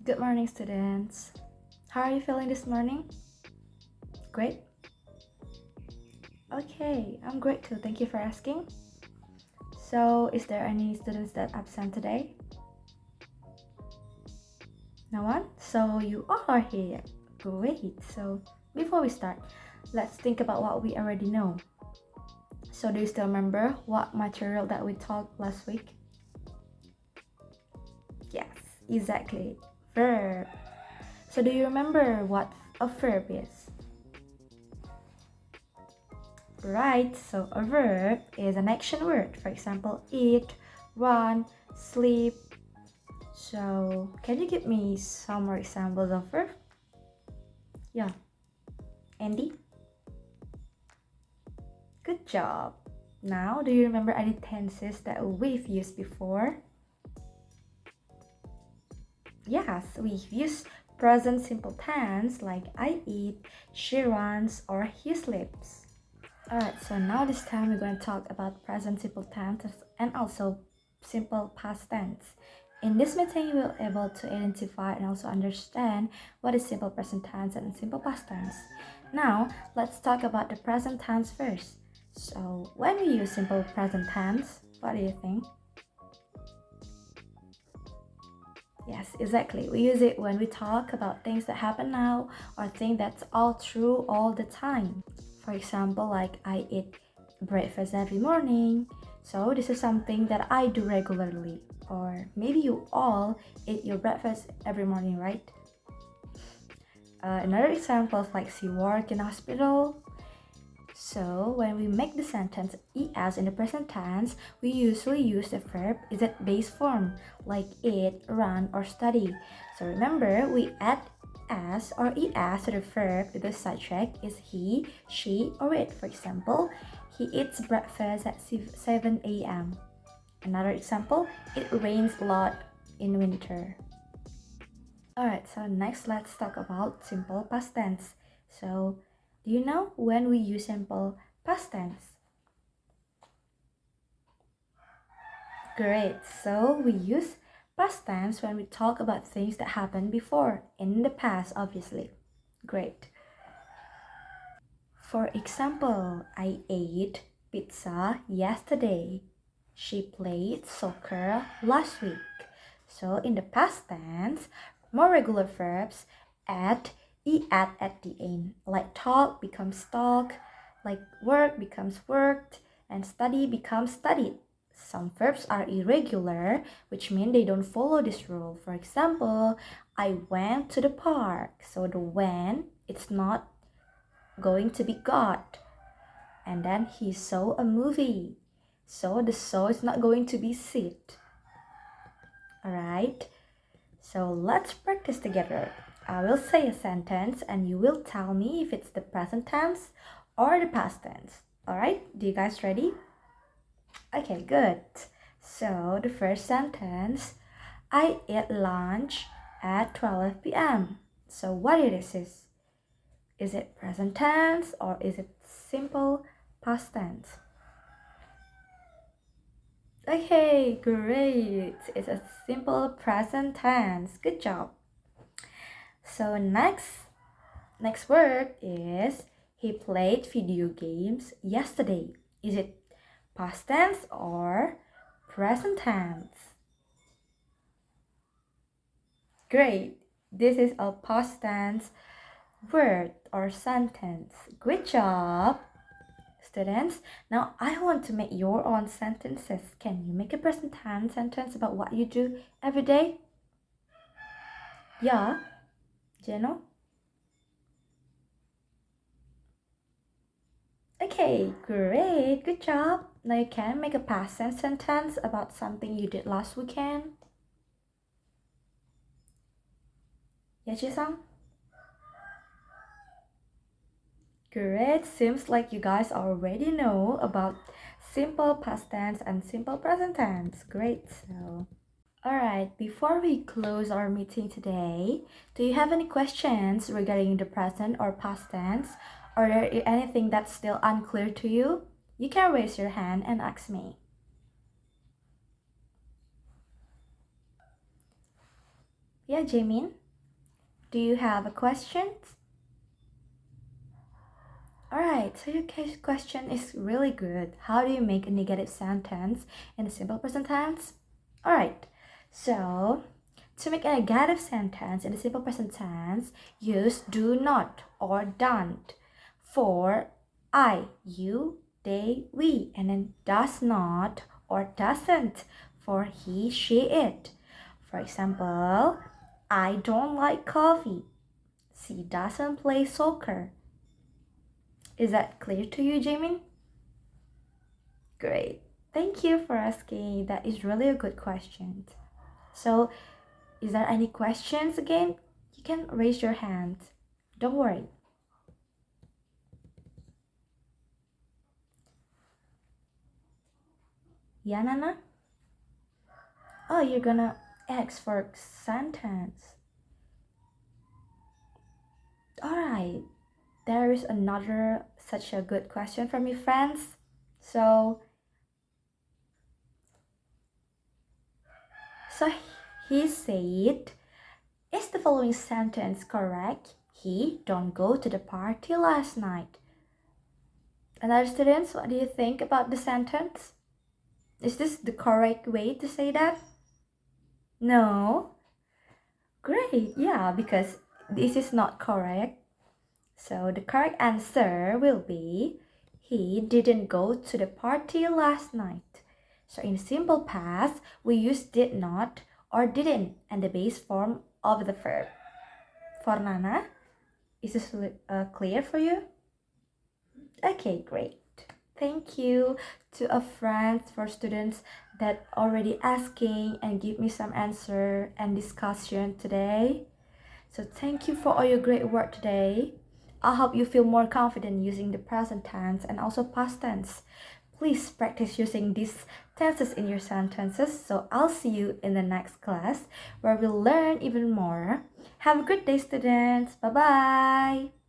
Good morning, students. How are you feeling this morning? Great? Okay, I'm great too. Thank you for asking. So, is there any students that absent today? No one? So, you all are here. Great. So, before we start, let's think about what we already know. So, do you still remember what material that we talked last week? Yes, exactly. Verb. So, do you remember what a verb is? Right, so a verb is an action word. For example, eat, run, sleep. So, can you give me some more examples of verb? Yeah, Andy? Good job. Now, do you remember any tenses that we've used before? Yes, we've used present simple tense like I eat, she runs, or he sleeps. Alright, so now this time we're going to talk about present simple tense and also simple past tense. In this meeting, you will be able to identify and also understand what is simple present tense and simple past tense. Now, let's talk about the present tense first. So, when we use simple present tense, what do you think? Yes, exactly. We use it when we talk about things that happen now or things that's all true all the time. For example, like I eat breakfast every morning. So this is something that I do regularly. Or maybe you all eat your breakfast every morning, right? Another example is like she work in a hospital. So when we make the sentence es in the present tense, we usually use the verb is it base form like eat, run, or study. So remember, we add as or es to the verb if the subject is he, she, or it. For example, he eats breakfast at 7 a.m. Another example, it rains a lot in winter. Alright, so next let's talk about simple past tense. So, do you know when we use simple past tense? Great, so we use past tense when we talk about things that happened before, in the past, obviously. Great. For example, I ate pizza yesterday. She played soccer last week. So in the past tense, more regular verbs add at the end. Like talk becomes talk, like work becomes worked, and study becomes studied. Some verbs are irregular, which mean they don't follow this rule. For example, I went to the park. So the when, it's not going to be got. And then he saw a movie. So the saw is not going to be sit. Alright? So let's practice together. I will say a sentence and you will tell me if it's the present tense or the past tense. Alright? Do you guys ready? Okay, good. So the first sentence, I ate lunch at 12 p.m. So what it is? Is it present tense or is it simple past tense? Okay, great. It's a simple present tense. Good job. So next word is he played video games yesterday. Is it past tense or present tense? Great. This is a past tense word or sentence. Good job, students. Now I want to make your own sentences. Can you make a present tense sentence about what you do every day? Yeah, Jeno? Okay, great, good job. Now you can make a past tense sentence about something you did last weekend. Yeah, Jisung? Great, seems like you guys already know about simple past tense and simple present tense. Great, so. Alright, before we close our meeting today, do you have any questions regarding the present or past tense? Or there anything that's still unclear to you? You can raise your hand and ask me. Yeah, Jamin, do you have a question? Alright, so your question is really good. How do you make a negative sentence in a simple present tense? Alright, so to make a negative sentence in a simple present tense, use do not or don't for I, you, they, we, and then does not or doesn't for he, she, it. For example, I don't like coffee. She doesn't play soccer. Is that clear to you, Jamin? Great. Thank you for asking. That is really a good question. So, is there any questions again? You can raise your hand. Don't worry. Yeah, Nana? Oh, you're gonna ask for sentence. Alright. There is another such a good question from your friends. So he said, is the following sentence correct? He don't go to the party last night. Another students, what do you think about the sentence? Is this the correct way to say that? No? Great, yeah, because this is not correct. So the correct answer will be, he didn't go to the party last night. So in simple past, we use did not or didn't and the base form of the verb. For Nana, is this clear for you? Okay, great. Thank you to a friend for students that already asking and give me some answer and discussion today. So thank you for all your great work today. I hope you feel more confident using the present tense and also past tense. Please practice using these tenses in your sentences. So I'll see you in the next class where we'll learn even more. Have a good day, students. Bye-bye.